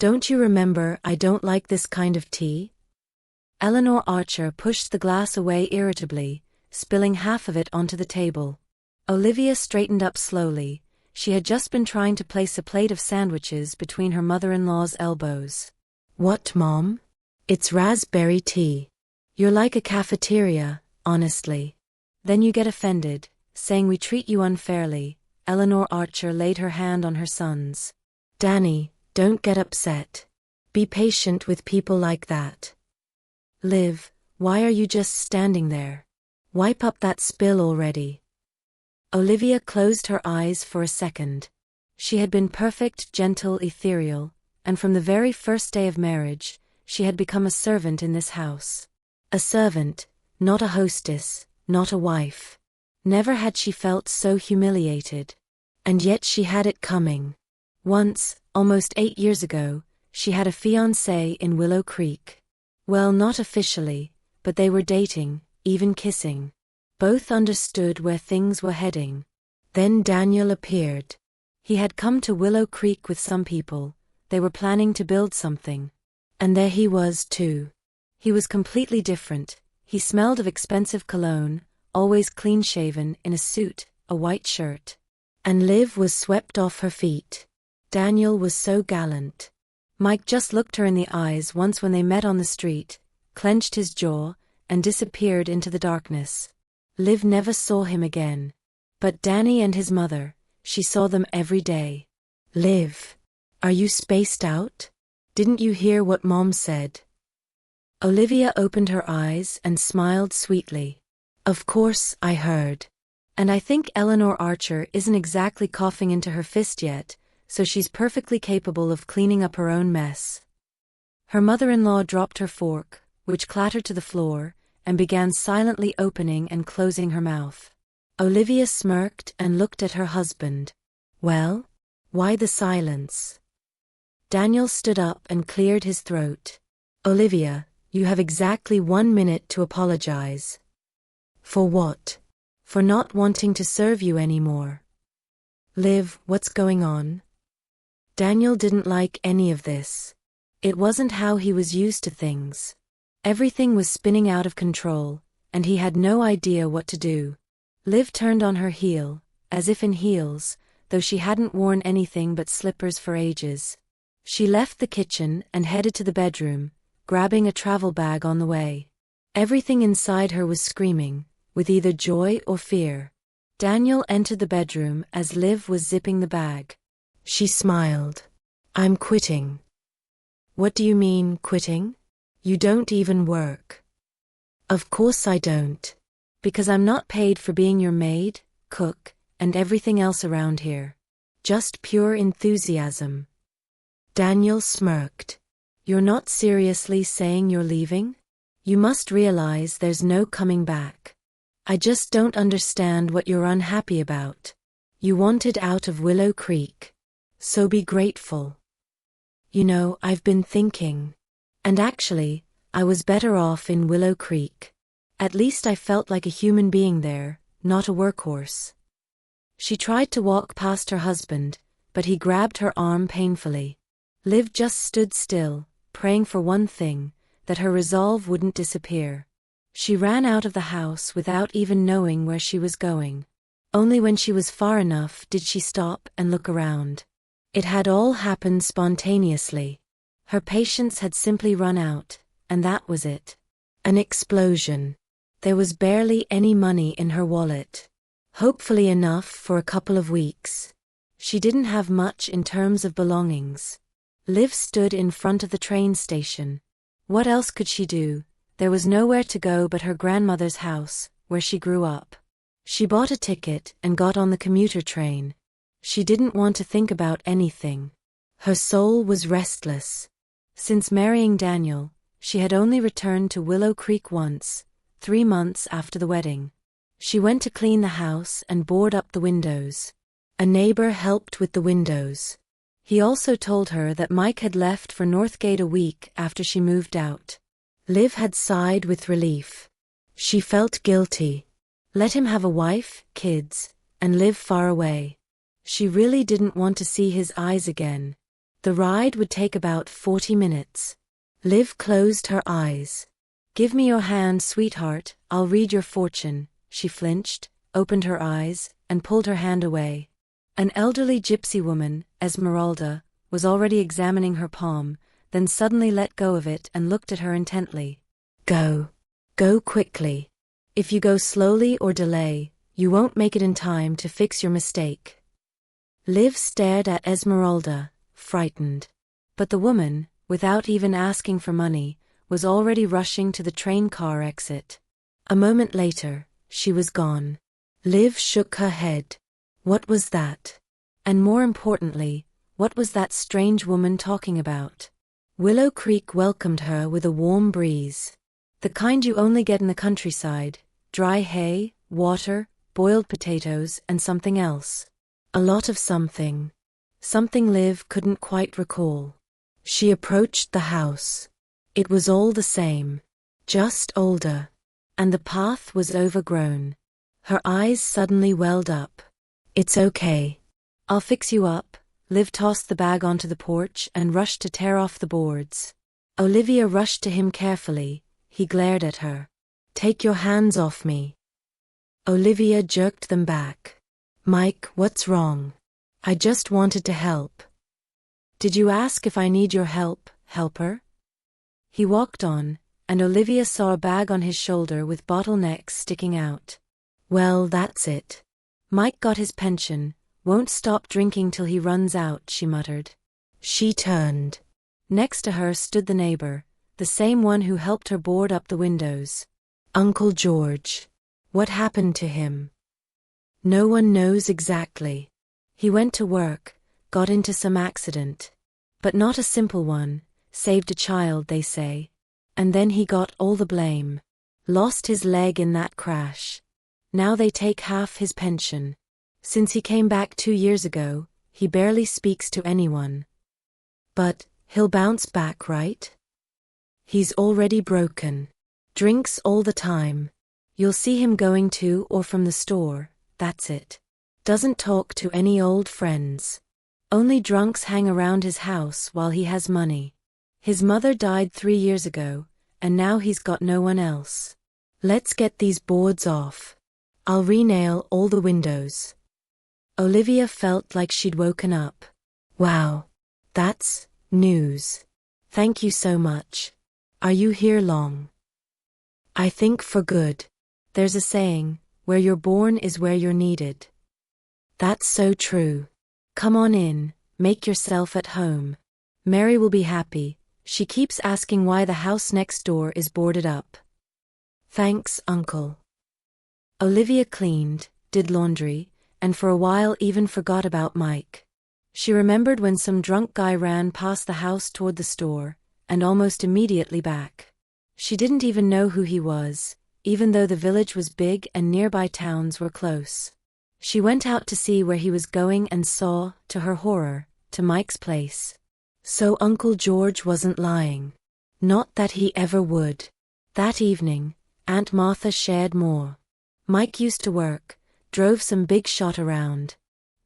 Don't you remember I don't like this kind of tea? Eleanor Archer pushed the glass away irritably, spilling half of it onto the table. Olivia straightened up slowly. She had just been trying to place a plate of sandwiches between her mother-in-law's elbows. What, Mom? It's raspberry tea. You're like a cafeteria, honestly. Then you get offended, saying we treat you unfairly. Eleanor Archer laid her hand on her son's. Danny, don't get upset. Be patient with people like that. Liv, why are you just standing there? Wipe up that spill already. Olivia closed her eyes for a second. She had been perfect, gentle, ethereal, and from the very first day of marriage, she had become a servant in this house. A servant, not a hostess, not a wife. Never had she felt so humiliated. And yet she had it coming. Once, almost 8 years ago, she had a fiancé in Willow Creek. Well, not officially, but they were dating, even kissing. Both understood where things were heading. Then Daniel appeared. He had come to Willow Creek with some people. They were planning to build something. And there he was too. He was completely different. He smelled of expensive cologne, always clean-shaven, in a suit, a white shirt. And Liv was swept off her feet. Daniel was so gallant. Mike just looked her in the eyes once when they met on the street, clenched his jaw, and disappeared into the darkness. Liv never saw him again. But Danny and his mother, she saw them every day. Liv, are you spaced out? Didn't you hear what Mom said? Olivia opened her eyes and smiled sweetly. Of course, I heard. And I think Eleanor Archer isn't exactly coughing into her fist yet, so she's perfectly capable of cleaning up her own mess. Her mother-in-law dropped her fork, which clattered to the floor, and began silently opening and closing her mouth. Olivia smirked and looked at her husband. Well? Why the silence? Daniel stood up and cleared his throat. Olivia, you have exactly 1 minute to apologize. For what? For not wanting to serve you anymore. Liv, what's going on? Daniel didn't like any of this. It wasn't how he was used to things. Everything was spinning out of control, and he had no idea what to do. Liv turned on her heel, as if in heels, though she hadn't worn anything but slippers for ages. She left the kitchen and headed to the bedroom, grabbing a travel bag on the way. Everything inside her was screaming, with either joy or fear. Daniel entered the bedroom as Liv was zipping the bag. She smiled. I'm quitting. What do you mean, quitting? You don't even work. Of course I don't. Because I'm not paid for being your maid, cook, and everything else around here. Just pure enthusiasm. Daniel smirked. You're not seriously saying you're leaving? You must realize there's no coming back. I just don't understand what you're unhappy about. You wanted out of Willow Creek. So be grateful. You know, I've been thinking. And actually, I was better off in Willow Creek. At least I felt like a human being there, not a workhorse. She tried to walk past her husband, but he grabbed her arm painfully. Liv just stood still, praying for one thing, that her resolve wouldn't disappear. She ran out of the house without even knowing where she was going. Only when she was far enough did she stop and look around. It had all happened spontaneously. Her patience had simply run out, and that was it. An explosion. There was barely any money in her wallet. Hopefully enough for a couple of weeks. She didn't have much in terms of belongings. Liv stood in front of the train station. What else could she do? There was nowhere to go but her grandmother's house, where she grew up. She bought a ticket and got on the commuter train. She didn't want to think about anything. Her soul was restless. Since marrying Daniel, she had only returned to Willow Creek once, 3 months after the wedding. She went to clean the house and board up the windows. A neighbor helped with the windows. He also told her that Mike had left for Northgate a week after she moved out. Liv had sighed with relief. She felt guilty. Let him have a wife, kids, and live far away. She really didn't want to see his eyes again. The ride would take about 40 minutes. Liv closed her eyes. "Give me your hand, sweetheart, I'll read your fortune." She flinched, opened her eyes, and pulled her hand away. An elderly gypsy woman, Esmeralda, was already examining her palm, then suddenly let go of it and looked at her intently. "Go. Go quickly. If you go slowly or delay, you won't make it in time to fix your mistake." Liv stared at Esmeralda, frightened. But the woman, without even asking for money, was already rushing to the train car exit. A moment later, she was gone. Liv shook her head. What was that? And more importantly, what was that strange woman talking about? Willow Creek welcomed her with a warm breeze. The kind you only get in the countryside: dry hay, water, boiled potatoes, and something else. A lot of something. Something Liv couldn't quite recall. She approached the house. It was all the same. Just older. And the path was overgrown. Her eyes suddenly welled up. "It's okay. I'll fix you up." Liv tossed the bag onto the porch and rushed to tear off the boards. Olivia rushed to him carefully. He glared at her. "Take your hands off me." Olivia jerked them back. "Mike, what's wrong? I just wanted to help." "Did you ask if I need your help, helper?" He walked on, and Olivia saw a bag on his shoulder with bottlenecks sticking out. "Well, that's it. Mike got his pension, won't stop drinking till he runs out," she muttered. She turned. Next to her stood the neighbor, the same one who helped her board up the windows. "Uncle George. What happened to him?" "No one knows exactly. He went to work, got into some accident. But not a simple one, saved a child, they say. And then he got all the blame. Lost his leg in that crash. Now they take half his pension. Since he came back 2 years ago, he barely speaks to anyone. But he'll bounce back, right? He's already broken. Drinks all the time. You'll see him going to or from the store, that's it. Doesn't talk to any old friends. Only drunks hang around his house while he has money. His mother died 3 years ago, and now he's got no one else. Let's get these boards off. I'll re-nail all the windows." Olivia felt like she'd woken up. "Wow. That's news. Thank you so much. Are you here long?" "I think for good. There's a saying, where you're born is where you're needed." "That's so true. Come on in, make yourself at home. Mary will be happy. She keeps asking why the house next door is boarded up." "Thanks, Uncle." Olivia cleaned, did laundry, and for a while even forgot about Mike. She remembered when some drunk guy ran past the house toward the store, and almost immediately back. She didn't even know who he was, even though the village was big and nearby towns were close. She went out to see where he was going and saw, to her horror, to Mike's place. So Uncle George wasn't lying. Not that he ever would. That evening, Aunt Martha shared more. Mike used to work, drove some big shot around.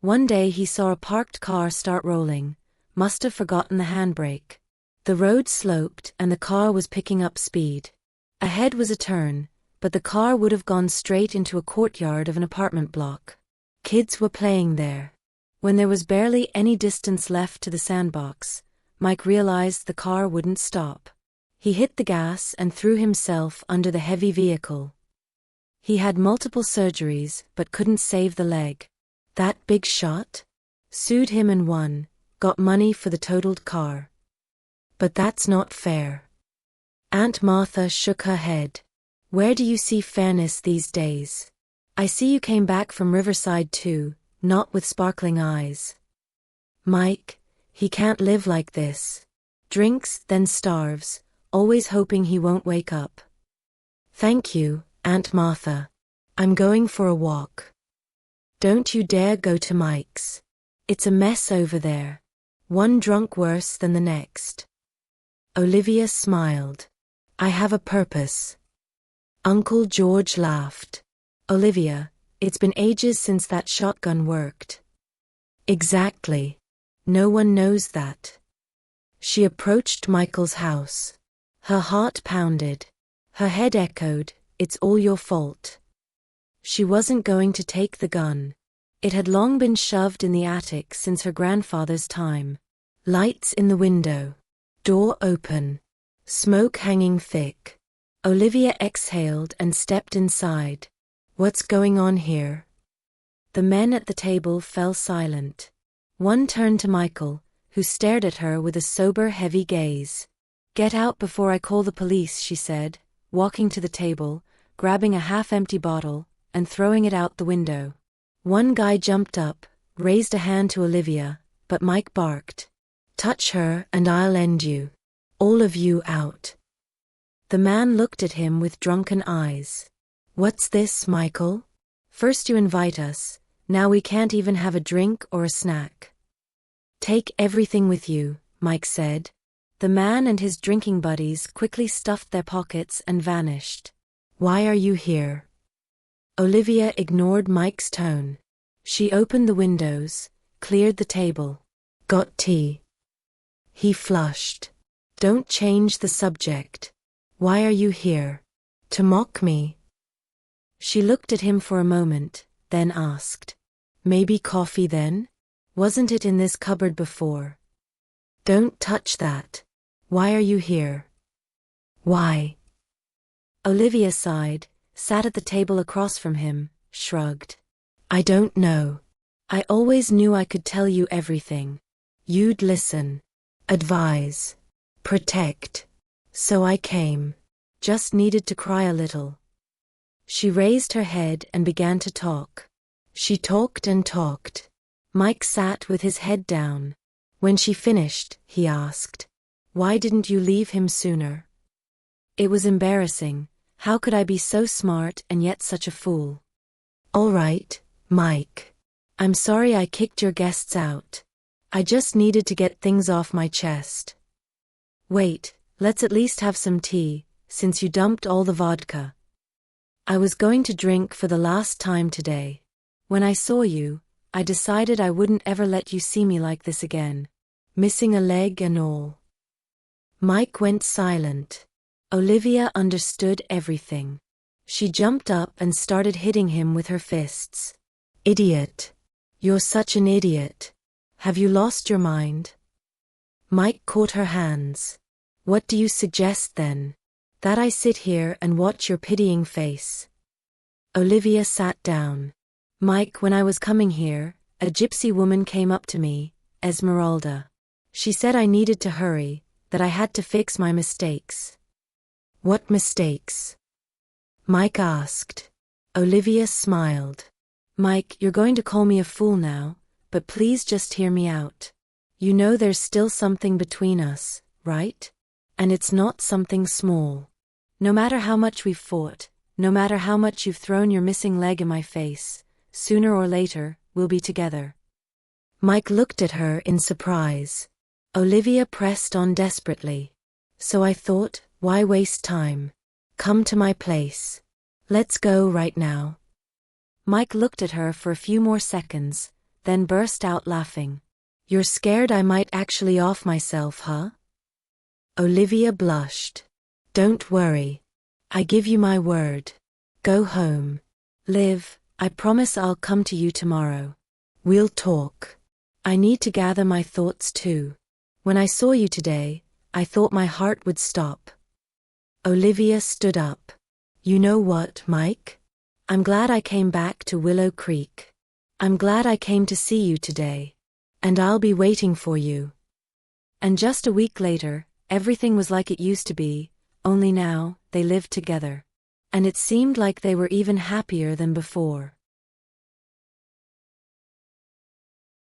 One day he saw a parked car start rolling, must have forgotten the handbrake. The road sloped and the car was picking up speed. Ahead was a turn, but the car would have gone straight into a courtyard of an apartment block. Kids were playing there. When there was barely any distance left to the sandbox, Mike realized the car wouldn't stop. He hit the gas and threw himself under the heavy vehicle. He had multiple surgeries but couldn't save the leg. That big shot? Sued him and won, got money for the totaled car. But that's not fair. Aunt Martha shook her head. Where do you see fairness these days? I see you came back from Riverside too, not with sparkling eyes. Mike, he can't live like this. Drinks, then starves, always hoping he won't wake up. Thank you, Aunt Martha. I'm going for a walk. Don't you dare go to Mike's. It's a mess over there. One drunk worse than the next. Olivia smiled. I have a purpose. Uncle George laughed. Olivia, it's been ages since that shotgun worked. Exactly. No one knows that. She approached Michael's house. Her heart pounded. Her head echoed, "It's all your fault." She wasn't going to take the gun. It had long been shoved in the attic since her grandfather's time. Lights in the window. Door open. Smoke hanging thick. Olivia exhaled and stepped inside. "What's going on here?" The men at the table fell silent. One turned to Michael, who stared at her with a sober, heavy gaze. "Get out before I call the police," she said, walking to the table, grabbing a half-empty bottle, and throwing it out the window. One guy jumped up, raised a hand to Olivia, but Mike barked, "Touch her and I'll end you. All of you out." The man looked at him with drunken eyes. "What's this, Michael? First you invite us, now we can't even have a drink or a snack." "Take everything with you," Mike said. The man and his drinking buddies quickly stuffed their pockets and vanished. "Why are you here?" Olivia ignored Mike's tone. She opened the windows, cleared the table. "Got tea?" He flushed. "Don't change the subject. Why are you here? To mock me?" She looked at him for a moment, then asked, "Maybe coffee then? Wasn't it in this cupboard before?" "Don't touch that. Why are you here?" "Why?" Olivia sighed, sat at the table across from him, shrugged. "I don't know. I always knew I could tell you everything. You'd listen, advise, protect. So I came. Just needed to cry a little." She raised her head and began to talk. She talked and talked. Mike sat with his head down. When she finished, he asked, "Why didn't you leave him sooner?" "It was embarrassing. How could I be so smart and yet such a fool?" "All right, Mike. I'm sorry I kicked your guests out. I just needed to get things off my chest." "Wait, let's at least have some tea, since you dumped all the vodka." "I was going to drink for the last time today. When I saw you, I decided I wouldn't ever let you see me like this again. Missing a leg and all." Mike went silent. Olivia understood everything. She jumped up and started hitting him with her fists. "Idiot. You're such an idiot. Have you lost your mind?" Mike caught her hands. "What do you suggest then? That I sit here and watch your pitying face?" Olivia sat down. "Mike, when I was coming here, a gypsy woman came up to me, Esmeralda. She said I needed to hurry, that I had to fix my mistakes." "What mistakes?" Mike asked. Olivia smiled. "Mike, you're going to call me a fool now, but please just hear me out. You know there's still something between us, right? And it's not something small. No matter how much we've fought, no matter how much you've thrown your missing leg in my face, sooner or later, we'll be together." Mike looked at her in surprise. Olivia pressed on desperately. "So I thought, why waste time? Come to my place. Let's go right now." Mike looked at her for a few more seconds, then burst out laughing. "You're scared I might actually off myself, huh?" Olivia blushed. "Don't worry. I give you my word. Go home. Liv, I promise I'll come to you tomorrow. We'll talk. I need to gather my thoughts too. When I saw you today, I thought my heart would stop." Olivia stood up. "You know what, Mike? I'm glad I came back to Willow Creek. I'm glad I came to see you today. And I'll be waiting for you." And just a week later, everything was like it used to be, only now, they lived together. And it seemed like they were even happier than before.